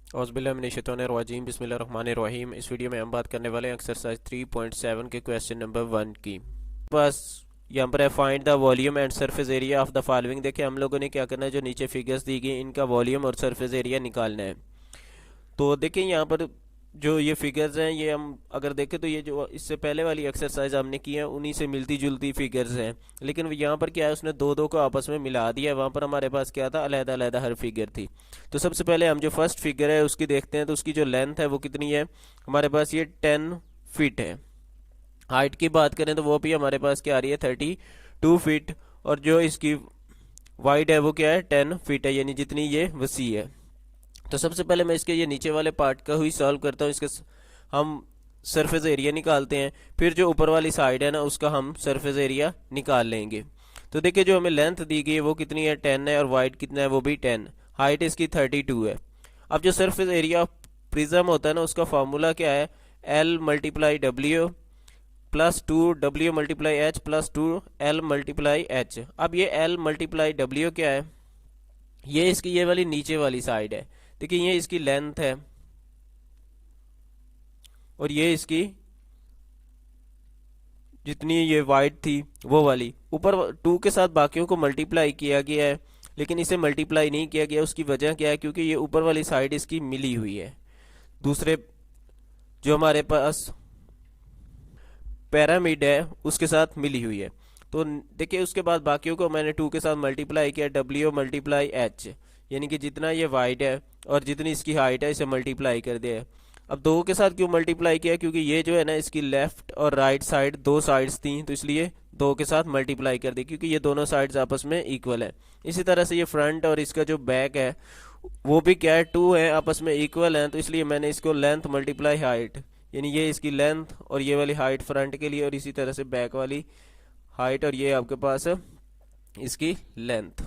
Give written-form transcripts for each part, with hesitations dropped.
औज़ुबिल्लाहिमिनश्शैतानिर्रजीम बिस्मिल्लाहिर्रहमानिर्रहीम। इस वीडियो में हम बात करने वाले हैं एक्सरसाइज 3.7 के क्वेश्चन नंबर 1 की। बस यहाँ पर है find the volume and surface area of the following. देखिए हम लोगों ने क्या करना है, जो नीचे फिगर्स दी गई इनका वॉल्यूम और सरफेस एरिया निकालना है। तो देखिए यहाँ पर जो ये फिगर्स हैं, ये हम अगर देखें तो ये जो इससे पहले वाली एक्सरसाइज हमने की है उन्हीं से मिलती जुलती फिगर्स हैं, लेकिन यहाँ पर क्या है, उसने दो दो को आपस में मिला दिया है। वहाँ पर हमारे पास क्या था, अलग अलग हर फिगर थी। तो सबसे पहले हम जो फर्स्ट फिगर है उसकी देखते हैं। तो उसकी जो लेंथ है वो कितनी है, हमारे पास ये 10 फीट है। हाइट की बात करें तो वो भी हमारे पास क्या आ रही है, 32 फीट। और जो इसकी वाइड है वो क्या है, 10 फीट है, यानी जितनी ये वसी है। तो सबसे पहले मैं इसके ये नीचे वाले पार्ट का ही सॉल्व करता हूँ। इसके हम सरफेस एरिया निकालते हैं, फिर जो ऊपर वाली साइड है ना उसका हम सरफेस एरिया निकाल लेंगे। तो देखिए जो हमें लेंथ दी गई है वो कितनी है, 10 है, और वाइड कितना है, वो भी 10। हाइट इसकी 32 है। अब जो सरफेस एरिया ऑफ प्रिज्म होता है ना, उसका फार्मूला क्या है, L multiply W plus 2W multiply H plus 2L multiply H। अब ये L मल्टीप्लाई W क्या है, ये इसकी ये वाली नीचे वाली साइड है। देखिए ये इसकी लेंथ है और ये इसकी जितनी ये वाइड थी वो वाली। ऊपर 2 के साथ बाकियों को मल्टीप्लाई किया गया है, लेकिन इसे मल्टीप्लाई नहीं किया गया। उसकी वजह क्या है, क्योंकि ये ऊपर वाली साइड इसकी मिली हुई है दूसरे जो हमारे पास पैरामिड है उसके साथ मिली हुई है। तो देखिए उसके बाद बाकियों को मैंने 2 के साथ मल्टीप्लाई किया, W मल्टीप्लाई H, यानी कि जितना ये वाइड है और जितनी इसकी हाइट है इसे मल्टीप्लाई कर दिया है। अब 2 के साथ क्यों मल्टीप्लाई किया, क्योंकि ये जो है ना इसकी लेफ्ट और राइट साइड दो साइड्स थी, तो इसलिए 2 के साथ मल्टीप्लाई कर दी, क्योंकि ये दोनों साइड्स आपस में इक्वल है। इसी तरह से ये फ्रंट और इसका जो बैक है वो भी क्या है, 2 है, आपस में इक्वल है, तो इसलिए मैंने इसको लेंथ मल्टीप्लाई हाइट, यानी ये इसकी लेंथ और ये वाली हाइट फ्रंट के लिए, और इसी तरह से बैक वाली हाइट और ये आपके पास इसकी लेंथ।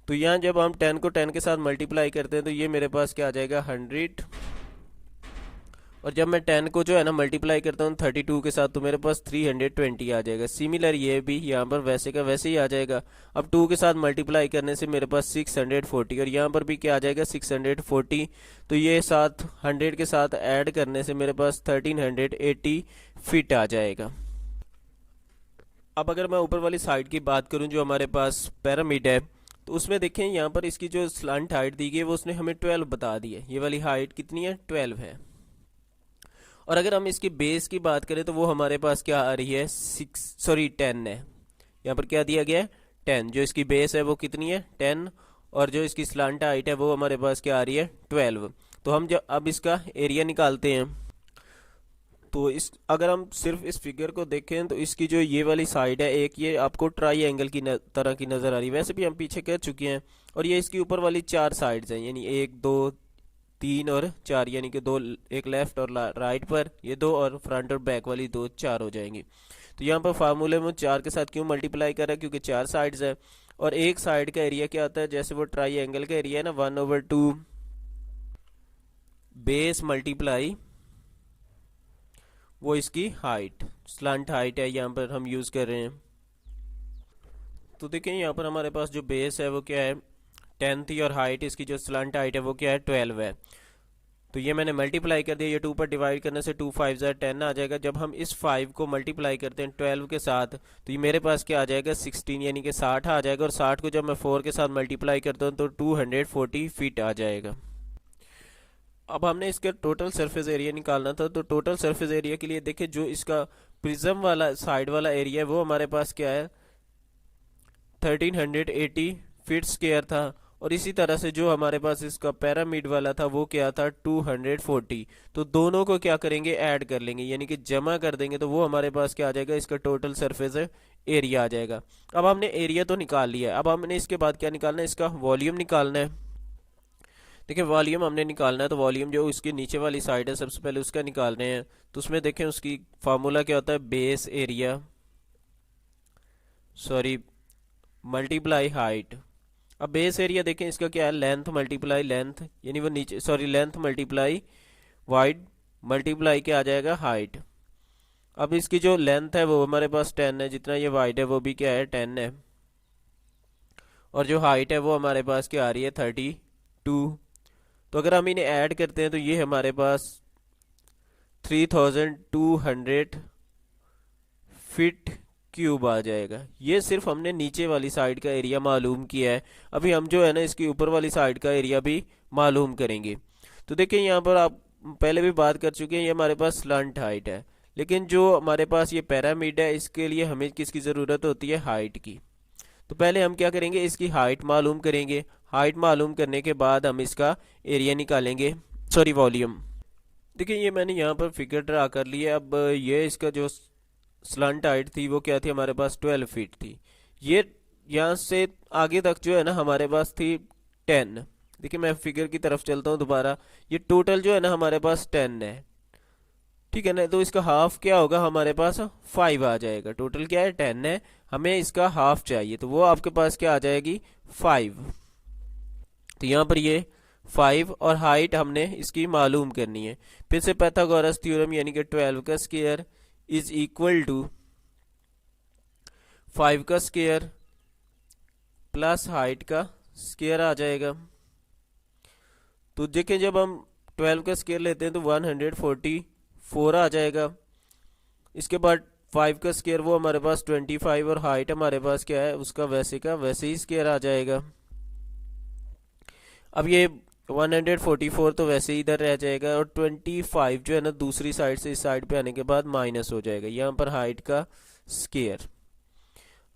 तो यहाँ जब हम 10 को 10 के साथ मल्टीप्लाई करते हैं तो ये मेरे पास क्या आ जाएगा, 100। और जब मैं 10 को जो है ना मल्टीप्लाई करता हूँ 32 के साथ तो मेरे पास 320 आ जाएगा। सिमिलर ये भी यहाँ पर वैसे का वैसे ही आ जाएगा। अब 2 के साथ मल्टीप्लाई करने से मेरे पास 640, और यहाँ पर भी क्या आ जाएगा, 640। तो ये साथ 100 के साथ ऐड करने से मेरे पास 1380 फीट आ जाएगा। अब अगर मैं ऊपर वाली साइड की बात करूं, जो हमारे पास पिरामिड है, तो उसमें देखें यहाँ पर इसकी जो स्लांट हाइट दी गई है वो उसने हमें 12 बता दी है। ये वाली हाइट कितनी है, 12 है। और अगर हम इसकी बेस की बात करें तो वो हमारे पास क्या आ रही है, 10 है। यहाँ पर क्या दिया गया है, 10। जो इसकी बेस है वो कितनी है, 10, और जो इसकी स्लांट हाइट है वो हमारे पास क्या आ रही है, 12। तो हम जब अब इसका एरिया निकालते हैं, तो इस अगर हम सिर्फ इस फिगर को देखें तो इसकी जो ये वाली साइड है एक, ये आपको ट्राई एंगल की तरह की नज़र आ रही है, वैसे भी हम पीछे कह चुके हैं। और ये इसकी ऊपर वाली 4 साइड्स हैं, यानी 1 2 3 और 4, यानी कि दो, एक लेफ्ट और राइट पर ये दो, और फ्रंट और बैक वाली दो, 4 हो जाएंगी। तो यहाँ पर फार्मूले में 4 के साथ क्यों मल्टीप्लाई कर रहा है, क्योंकि 4 साइड्स है। और एक साइड का एरिया क्या होता है, जैसे वो ट्राई एंगल का एरिया है ना, 1/2 बेस मल्टीप्लाई वो इसकी हाइट, स्लांट हाइट है, यहाँ पर हम यूज़ कर रहे हैं। तो देखें यहाँ पर हमारे पास जो बेस है वो क्या है, 10 थी, और हाइट इसकी जो स्लांट हाइट है वो क्या है, 12 है। तो ये मैंने मल्टीप्लाई कर दिया, ये 2 पर डिवाइड करने से 2 5 10 आ जाएगा। जब हम इस 5 को मल्टीप्लाई करते हैं 12 के साथ तो ये मेरे पास क्या आ जाएगा, 16, यानी कि 60 आ जाएगा। और 60 को जब मैं 4 के साथ मल्टीप्लाई करता हूँ तो 240 फीट आ जाएगा। अब हमने इसका टोटल सरफेस एरिया निकालना था। तो टोटल सरफेस एरिया के लिए देखिए जो इसका प्रिज्म वाला साइड वाला एरिया है वो हमारे पास क्या है, 1380 फीट स्क्वायर था। और इसी तरह से जो हमारे पास इसका पैरामिड वाला था वो क्या था, 240। तो दोनों को क्या करेंगे, ऐड कर लेंगे, यानी कि जमा कर देंगे, तो वो हमारे पास क्या आ जाएगा, इसका टोटल सरफेस एरिया आ जाएगा। अब हमने एरिया तो निकाल लिया है, अब हमने इसके बाद क्या निकालना है, इसका वॉल्यूम निकालना है। देखिए वॉल्यूम हमने निकालना है, तो वॉल्यूम जो उसकी नीचे वाली साइड है सबसे पहले उसका निकाल रहे हैं। तो उसमें देखें उसकी फार्मूला क्या होता है, base area sorry multiply height. अब बेस एरिया देखें इसका क्या है, लेंथ मल्टीप्लाई लेंथ, यानी वो नीचे sorry length multiply wide multiply क्या आ जाएगा, हाइट। अब इसकी जो लेंथ है वो हमारे पास 10 है, जितना ये वाइड है वो भी क्या है, 10 है। और जो हाइट है वो हमारे पास क्या आ रही है, 2। तो अगर हम इन्हें ऐड करते हैं तो ये हमारे पास 3200 फीट क्यूब आ जाएगा। ये सिर्फ हमने नीचे वाली साइड का एरिया मालूम किया है। अभी हम जो है ना इसकी ऊपर वाली साइड का एरिया भी मालूम करेंगे। तो देखिए यहाँ पर आप पहले भी बात कर चुके हैं, ये हमारे पास स्लंट हाइट है, लेकिन जो हमारे पास ये पिरामिड है इसके लिए हमें किसकी ज़रूरत होती है, हाइट की। तो पहले हम क्या करेंगे, इसकी हाइट मालूम करेंगे। हाइट मालूम करने के बाद हम इसका एरिया निकालेंगे, सॉरी वॉल्यूम। देखिए ये मैंने यहाँ पर फिगर ड्रा कर लिया। अब ये इसका जो स्लंट हाइट थी वो क्या थी, हमारे पास 12 फीट थी। ये यहाँ से आगे तक जो है ना हमारे पास थी 10। देखिए मैं फिगर की तरफ चलता हूँ दोबारा। ये टोटल जो है ना हमारे पास 10 है, ठीक है ना। तो इसका हाफ क्या होगा, हमारे पास 5 आ जाएगा। टोटल क्या है, 10 है, हमें इसका हाफ चाहिए, तो वो आपके पास क्या आ जाएगी, 5। तो यहाँ पर ये 5 और हाइट हमने इसकी मालूम करनी है। फिर से पाइथागोरस थ्योरम यानी कि 12 का स्क्वायर इज इक्वल टू 5 का स्क्वायर प्लस हाइट का स्क्वायर आ जाएगा। तो देखें जब हम 12 का स्क्वायर लेते हैं तो 144 आ जाएगा। इसके बाद 5 का स्क्वायर वो हमारे पास 25 और हाइट हमारे पास क्या है उसका वैसे का वैसे ही स्क्वायर आ जाएगा। अब ये 144 तो वैसे ही इधर रह जाएगा और 25 जो है ना दूसरी साइड से इस साइड पे आने के बाद माइनस हो जाएगा। यहाँ पर हाइट का स्क्वायर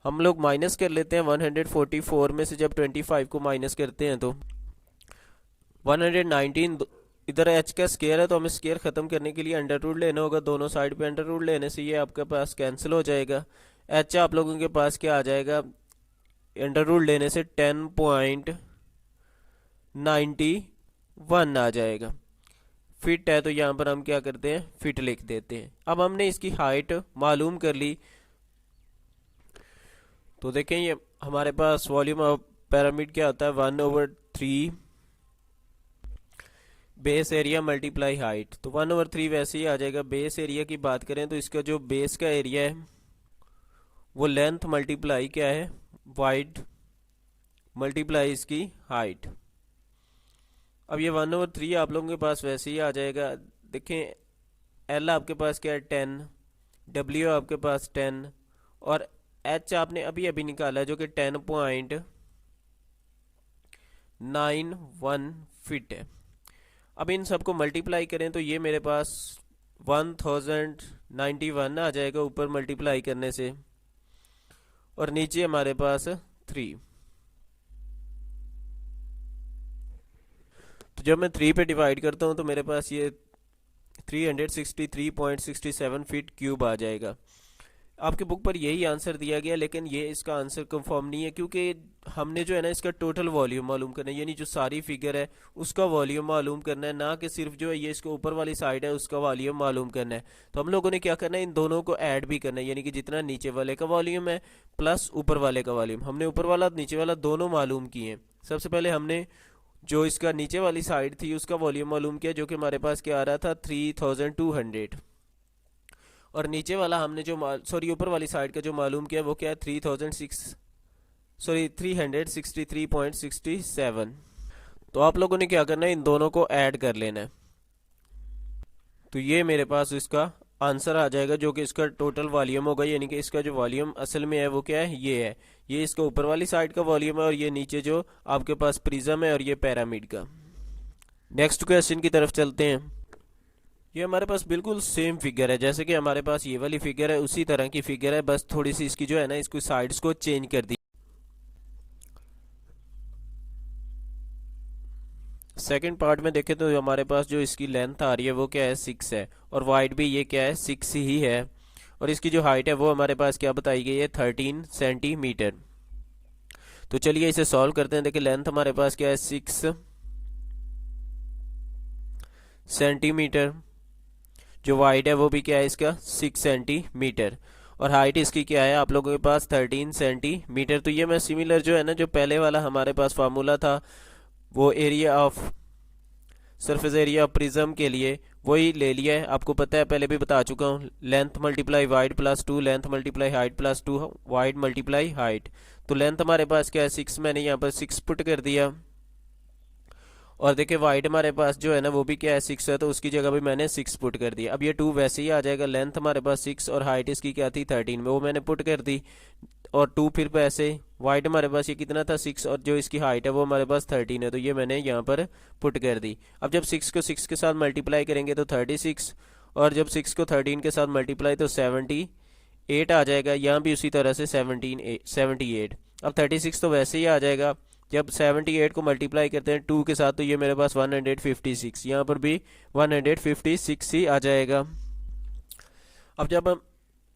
हम लोग माइनस कर लेते हैं। 144 में से जब 25 को माइनस करते हैं तो 119, इधर h का स्क्वायर है तो हमें स्क्वायर खत्म करने के लिए अंडर रूट लेना होगा। दोनों साइड पे अंडर रूट लेने से ये आपके पास कैंसिल हो जाएगा। h आप लोगों के पास क्या आ जाएगा, अंडर रूट लेने से 10.91 आ जाएगा। फिट है तो यहाँ पर हम क्या करते हैं, फिट लिख देते हैं। अब हमने इसकी हाइट मालूम कर ली। तो देखें ये हमारे पास वॉल्यूम ऑफ पिरामिड क्या होता है, 1/3 बेस एरिया मल्टीप्लाई हाइट। तो 1/3 वैसे ही आ जाएगा। बेस एरिया की बात करें तो इसका जो बेस का एरिया है वो लेंथ मल्टीप्लाई क्या है, वाइड मल्टीप्लाई इसकी हाइट। अब ये 1/3 आप लोगों के पास वैसे ही आ जाएगा। देखें एल आपके पास क्या है 10, डब्ल्यू आपके पास 10 और एच आपने अभी अभी निकाला है जो कि 10.91 फिट है। अब इन सबको मल्टीप्लाई करें तो ये मेरे पास 1091 आ जाएगा ऊपर मल्टीप्लाई करने से, और नीचे हमारे पास 3। तो जब मैं 3 पे डिवाइड करता हूँ तो मेरे पास ये 363.67 फीट क्यूब आ जाएगा। आपके बुक पर यही आंसर दिया गया, लेकिन ये इसका आंसर कंफर्म नहीं है क्योंकि हमने जो है ना इसका टोटल वॉल्यूम मालूम करना है, यानी जो सारी फिगर है उसका वॉल्यूम मालूम करना है, ना कि सिर्फ जो है ये इसके ऊपर वाली साइड है उसका वॉल्यूम मालूम करना है। तो हम लोगों ने क्या करना है, इन दोनों को ऐड भी करना है, यानी कि जितना नीचे वाले का वॉल्यूम है प्लस ऊपर वाले का वॉल्यूम। हमने ऊपर वाला नीचे वाला दोनों मालूम किए हैं। सबसे पहले हमने जो इसका नीचे वाली साइड थी उसका वॉल्यूम मालूम किया जो कि हमारे पास क्या आ रहा था 3200, और नीचे वाला हमने जो ऊपर वाली साइड का जो मालूम किया वो क्या है 363.67। तो आप लोगों ने क्या करना है, इन दोनों को ऐड कर लेना है। तो ये मेरे पास इसका आंसर आ जाएगा जो कि इसका टोटल वॉल्यूम होगा, यानी कि इसका जो वॉल्यूम असल में है वो क्या है, ये है। ये इसका ऊपर वाली साइड का वॉल्यूम है और ये नीचे जो आपके पास प्रिज्म है और ये पिरामिड का। नेक्स्ट क्वेश्चन की तरफ चलते हैं। ये हमारे पास बिल्कुल सेम फिगर है जैसे कि हमारे पास ये वाली फिगर है, उसी तरह की फिगर है, बस थोड़ी सी इसकी जो है ना इसको साइड्स को चेंज कर दी। सेकंड पार्ट में देखें तो हमारे पास जो इसकी लेंथ आ रही है वो क्या है 6 है, और वाइड भी ये क्या है 6 ही है, और इसकी जो हाइट है वो हमारे पास क्या बताई गई है 13 सेंटीमीटर। तो चलिए इसे सॉल्व करते हैं। देखिए लेंथ हमारे पास क्या है 6 सेंटीमीटर, जो वाइड है वो भी क्या है इसका 6 सेंटीमीटर, और हाइट इसकी क्या है आप लोगों के पास 13 सेंटीमीटर। तो ये मैं सिमिलर जो है ना जो पहले वाला हमारे पास फार्मूला था वो area of surface area of prism के लिए वही ले लिया है। आपको पता है पहले भी बता चुका हूँ, length multiply wide plus 2, length multiply height plus 2, wide multiply height. तो लेंथ हमारे पास क्या है 6, मैंने यहाँ पर 6 पुट कर दिया, और देखिए वाइट हमारे पास जो है ना वो भी क्या है 6 है, तो उसकी जगह भी मैंने 6 पुट कर दिया। अब ये 2 वैसे ही आ जाएगा, लेंथ हमारे पास 6 और हाइट इसकी क्या थी 13 में, वो मैंने पुट कर दी। और 2 फिर वैसे वाइट हमारे पास ये कितना था 6, और जो इसकी हाइट है वो हमारे पास 13 है, तो ये मैंने यहाँ पर पुट कर दी। अब जब 6 को 6 के साथ मल्टीप्लाई करेंगे तो 36, और जब 6 को 13 के साथ मल्टीप्लाई तो 78 आ जाएगा। यहाँ भी उसी तरह से 78। अब 36 तो वैसे ही आ जाएगा, जब 78 को मल्टीप्लाई करते हैं 2 के साथ तो ये मेरे पास 156, यहाँ पर भी 156 ही आ जाएगा। अब जब हम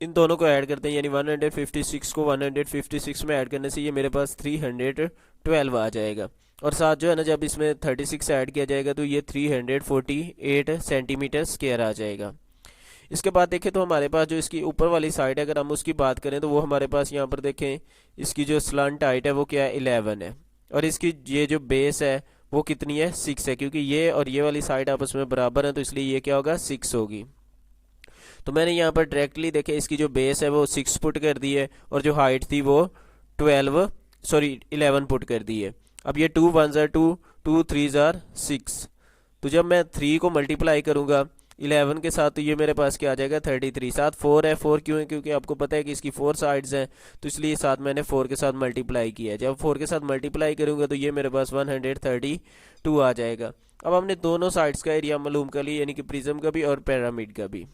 इन दोनों को ऐड करते हैं यानी 156 को 156 में ऐड करने से ये मेरे पास 312 आ जाएगा। और साथ जो है ना जब इसमें 36 ऐड किया जाएगा तो ये 348 सेंटीमीटर स्क्वायर आ जाएगा। इसके बाद देखें तो हमारे पास जो इसकी ऊपर वाली साइड है, अगर हम उसकी बात करें तो वो हमारे पास यहाँ पर देखें इसकी जो स्लंट हाइट है वो क्या है 11 है, और इसकी ये जो बेस है वो कितनी है 6 है, क्योंकि ये और ये वाली साइड आपस में बराबर है तो इसलिए ये क्या होगा 6 होगी। तो मैंने यहाँ पर डायरेक्टली देखे इसकी जो बेस है वो 6 पुट कर दी है, और जो हाइट थी वो 11 पुट कर दी है। अब ये 2 1 ज़ार 2, 2 3 ज़ार 6, तो जब मैं 3 को मल्टीप्लाई करूंगा 11 के साथ तो ये मेरे पास क्या आ जाएगा 33। साथ 4 है, 4 क्यों है क्योंकि आपको पता है कि इसकी 4 साइड्स हैं, तो इसलिए साथ मैंने 4 के साथ मल्टीप्लाई किया है। जब 4 के साथ मल्टीप्लाई करूंगा तो ये मेरे पास 132 आ जाएगा। अब हमने दोनों साइड्स का एरिया मालूम कर लिया, यानी कि प्रिज्म का भी और पिरामिड का भी,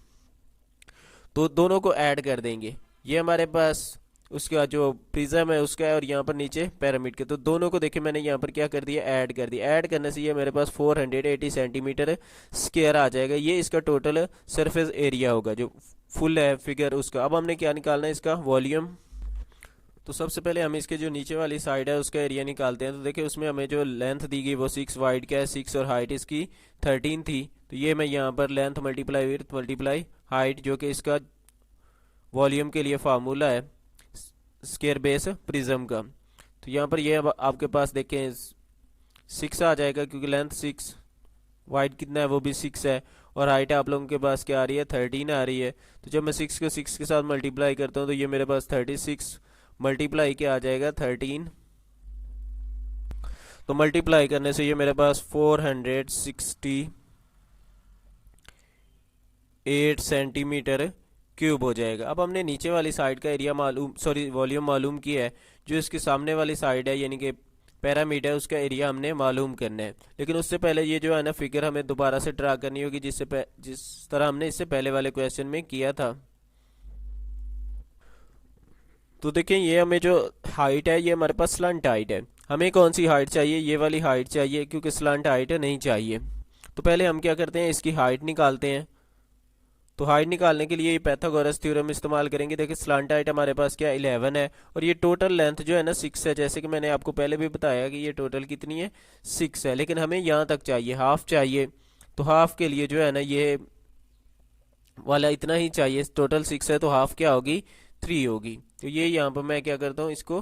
तो दोनों को ऐड कर देंगे। ये हमारे पास उसका जो प्रिज्म है उसका है, और यहाँ पर नीचे पिरामिड के, तो दोनों को देखिए मैंने यहाँ पर क्या कर दिया ऐड कर दिया। ऐड करने से ये मेरे पास 480 सेंटीमीटर स्क्वायर आ जाएगा। ये इसका टोटल सरफेस एरिया होगा जो फुल है फिगर उसका। अब हमने क्या निकालना है इसका वॉल्यूम। तो सबसे पहले हम इसके जो नीचे वाली साइड है उसका एरिया निकालते हैं। तो देखिए उसमें हमें जो लेंथ दी गई वो 6, वाइड क्या है 6 और हाइट इसकी 13 थी, तो ये मैं यहाँ पर length multiply width multiply height जो कि इसका वॉल्यूम के लिए फार्मूला है स्क्वायर बेस प्रिज्म का, तो यहाँ पर ये अब आपके पास देखें 6 आ जाएगा क्योंकि लेंथ 6, वाइड कितना है वो भी 6 है, और हाइट आप लोगों के पास क्या आ रही है 13 आ रही है। तो जब मैं 6 को 6 के साथ मल्टीप्लाई करता हूँ तो ये मेरे पास 36 मल्टीप्लाई क्या आ जाएगा 13, तो मल्टीप्लाई करने से ये मेरे पास 468 सेंटीमीटर क्यूब हो जाएगा। अब हमने नीचे वाली साइड का एरिया वॉल्यूम मालूम किया है, जो इसके सामने वाली साइड है यानी कि पिरामिड है उसका एरिया हमने मालूम करना है। लेकिन उससे पहले ये जो है ना फिगर हमें दोबारा से ड्रा करनी होगी जिस तरह हमने इससे पहले वाले क्वेश्चन में किया था। तो देखें ये हमें जो हाइट है ये हमारे पास स्लंट हाइट है, हमें कौन सी हाइट चाहिए ये वाली हाइट चाहिए क्योंकि स्लंट हाइट नहीं चाहिए। तो पहले हम क्या करते हैं इसकी हाइट निकालते हैं। तो हाइट निकालने के लिए ये पाइथागोरस थ्योरम इस्तेमाल करेंगे। देखिए स्लंट हाइट हमारे पास क्या 11 है, और ये टोटल लेंथ जो है ना 6 है, जैसे कि मैंने आपको पहले भी बताया कि ये टोटल कितनी है 6 है, लेकिन हमें यहाँ तक चाहिए हाफ चाहिए। तो हाफ के लिए जो है ना ये वाला इतना ही चाहिए, टोटल 6 है तो हाफ क्या होगी 3 होगी। तो ये यहाँ पर मैं क्या करता हूँ इसको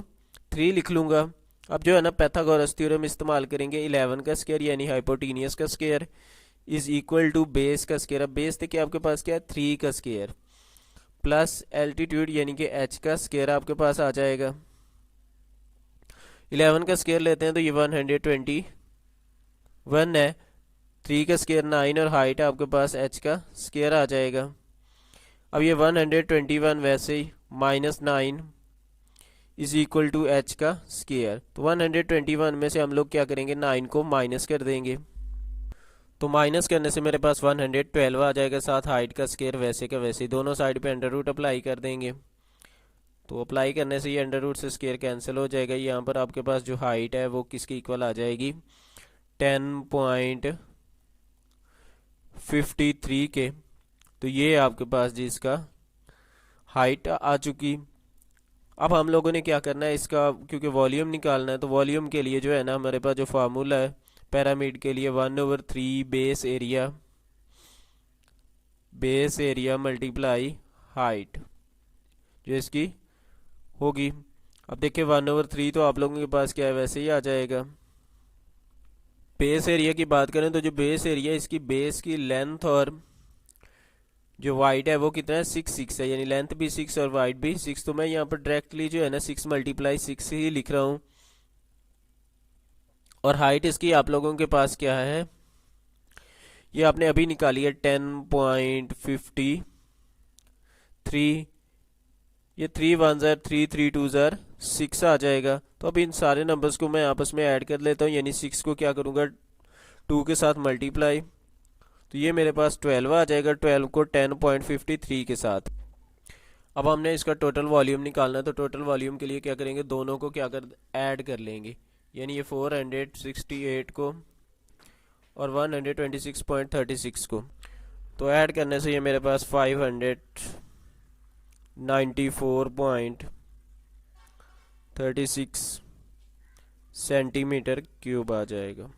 3 लिख लूंगा। अब जो है ना पाइथागोरस थ्योरम इस्तेमाल करेंगे 11 का स्क्वायर यानी हाइपोटेनियस का square is equal to base का स्क्वायर। अब बेस देखिए आपके पास क्या है 3 का स्क्वायर प्लस एल्टीट्यूड यानी कि h का स्क्वायर आपके पास आ जाएगा। 11 का स्क्वायर लेते हैं तो ये 121 है, 3 का स्क्वायर 9 और हाइट आपके पास h का स्क्वायर आ जाएगा। अब ये 121 वैसे ही -9 इज इक्वल टू h का स्क्वायर। तो 121 में से हम लोग क्या करेंगे 9 को माइनस कर देंगे, तो माइनस करने से मेरे पास 112 आ जाएगा। साथ हाइट का स्क्वायर वैसे का वैसे दोनों साइड पे अंडर रूट अप्लाई कर देंगे। तो अप्लाई करने से ये अंडर रूट से स्क्वायर कैंसिल हो जाएगा। यहाँ पर आपके पास जो हाइट है वो किसकी इक्वल आ जाएगी 10.53 के। तो ये आपके पास जी इसका हाइट आ चुकी। अब हम लोगों ने क्या करना है इसका, क्योंकि वॉल्यूम निकालना है, तो वॉल्यूम के लिए जो है ना हमारे पास जो फार्मूला है पिरामिड के लिए 1/3 बेस एरिया मल्टीप्लाई हाइट जो इसकी होगी। अब देखिए 1/3 तो आप लोगों के पास क्या है वैसे ही आ जाएगा। बेस एरिया की बात करें तो जो बेस एरिया इसकी बेस की लेंथ और जो वाइड है वो कितना है 6 है, यानी लेंथ भी 6 और वाइड भी 6। तो मैं यहाँ पर डायरेक्टली जो है ना 6 × 6 ही लिख रहा हूँ। और हाइट इसकी आप लोगों के पास क्या है, ये आपने अभी निकाली है 10.53। ये 3 1 ज़ार 3 3 2 ज़ार 6 आ जाएगा। तो अब इन सारे नंबर्स को मैं आपस में ऐड कर लेता हूँ, यानी 6 को क्या करूँगा 2 के साथ मल्टीप्लाई, तो ये मेरे पास 12 आ जाएगा। 12 को 10.53 के साथ। अब हमने इसका टोटल वॉल्यूम निकालना है, तो टोटल वॉल्यूम के लिए क्या करेंगे, दोनों को क्या कर ऐड कर लेंगे, यानी ये 468 को और 126.36 को, तो ऐड करने से ये मेरे पास 594.36 सेंटीमीटर क्यूब आ जाएगा।